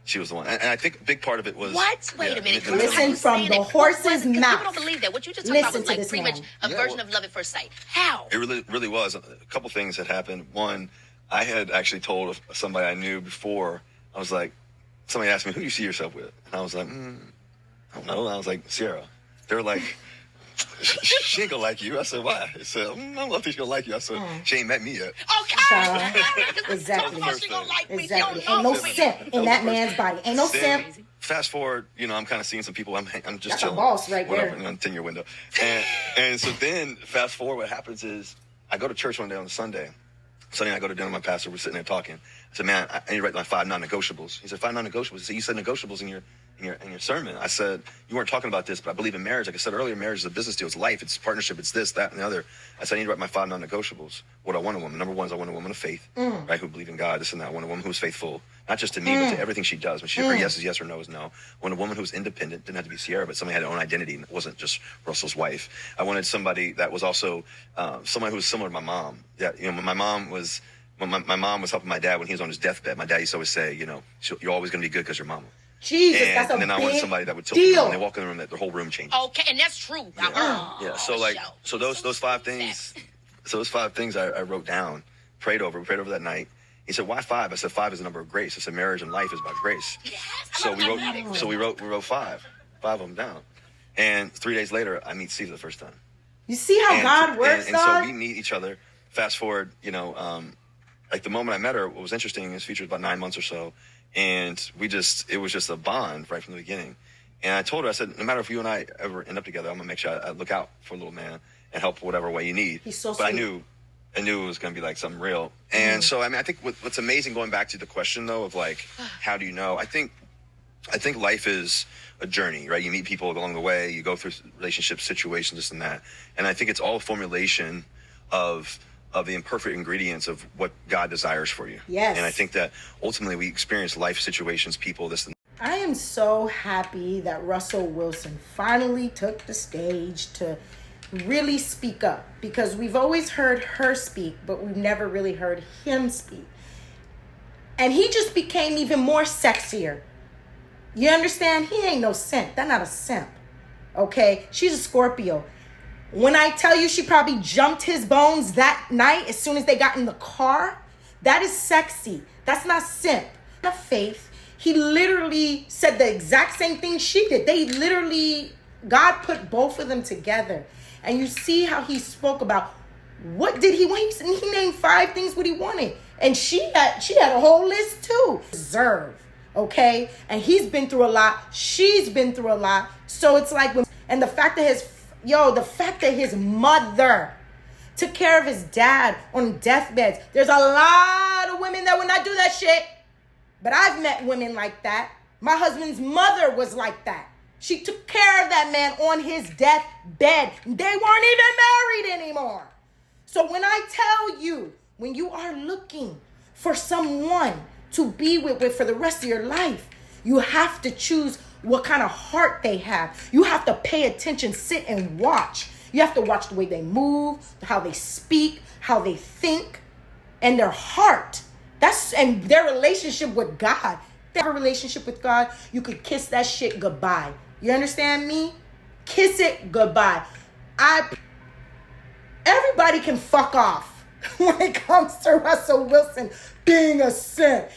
she was the one. And I think a big part of it was... What? Wait a minute. Listen from the horse's mouth. People don't believe that. What you just talked about was like pretty much a version of love at first sight. How? It really was. A couple things had happened. One, I had actually told somebody I knew before. I was like, somebody asked me, who do you see yourself with? And I was like, I don't know. I was like, Sierra. They were like, she ain't gonna like you. I said, why? I said, I don't think she's gonna like you. I said, she ain't met me yet. Okay. Exactly. Exactly. Ain't no simp in that man's body. Ain't no simp. Fast forward, I'm kind of seeing some people. I'm just That's chilling. a boss right there. On a 10-year window. And so then fast forward, what happens is I go to church one day on Sunday. Sunday I go to dinner with my pastor. We're sitting there talking. I said, man, I need to write my 5 non-negotiables. He said, 5 non-negotiables. He said, you said negotiables in your sermon. I said, you weren't talking about this, but I believe in marriage. Like I said earlier, marriage is a business deal. It's life. It's partnership. It's this, that, and the other. I said, I need to write my 5 non-negotiables. What I want a woman. Number one is I want a woman of faith, right? Who believe in God, this and that. I want a woman who's faithful, not just to me, but to everything she does. When her yes is yes, her no is no. I want a woman who's independent. Didn't have to be Sierra, but somebody had her own identity and it wasn't just Russell's wife. I wanted somebody that was also someone who was similar to my mom. Yeah, my mom was... When my mom was helping my dad when he was on his deathbed, my dad used to always say, you're always going to be good because you're mama. Jesus, that's a big deal. And then I wanted somebody that would tell them when they walk in the room that their whole room changes. Okay, and that's true. Yeah. So those 5 things. So those 5 things I wrote down, prayed over that night. He said, "Why 5?" I said, "5 is the number of grace." I said, "Marriage and life is about grace." Yes, so we wrote 5 of them down, and 3 days later, I meet Steve for the first time. You see how God works, and so we meet each other. Fast forward, like the moment I met her, what was interesting is featured about 9 months or so. And it was just a bond right from the beginning. And I told her, I said, no matter if you and I ever end up together, I'm going to make sure I look out for a little man and help whatever way you need. He's so But sweet. I knew it was going to be like something real. And so, I think what's amazing going back to the question though, of like, how do you know? I think life is a journey, right? You meet people along the way, you go through relationships, situations, this and that. And I think it's all a formulation of the imperfect ingredients of what God desires for you. Yes. And I think that ultimately we experience life situations, people, this and that. I am so happy that Russell Wilson finally took the stage to really speak up, because we've always heard her speak, but we've never really heard him speak. And he just became even more sexier. You understand? He ain't no simp. That's not a simp. Okay? She's a Scorpio. When I tell you she probably jumped his bones that night as soon as they got in the car, that is sexy. That's not simp. Not faith. He literally said the exact same thing she did. God put both of them together. And you see how he spoke about what did he want. He named 5 things what he wanted. And she had a whole list too. Deserve, okay? And he's been through a lot. She's been through a lot. So it's like, and the fact that his mother took care of his dad on deathbeds. There's a lot of women that would not do that shit. But I've met women like that. My husband's mother was like that. She took care of that man on his deathbed. They weren't even married anymore. So when I tell you, when you are looking for someone to be with for the rest of your life, you have to choose what kind of heart they have. You have to pay attention, sit and watch. You have to watch the way they move, how they speak, how they think, and their heart. And their relationship with God. Their relationship with God, you could kiss that shit goodbye. You understand me? Kiss it goodbye. Everybody can fuck off when it comes to Russell Wilson being a simp.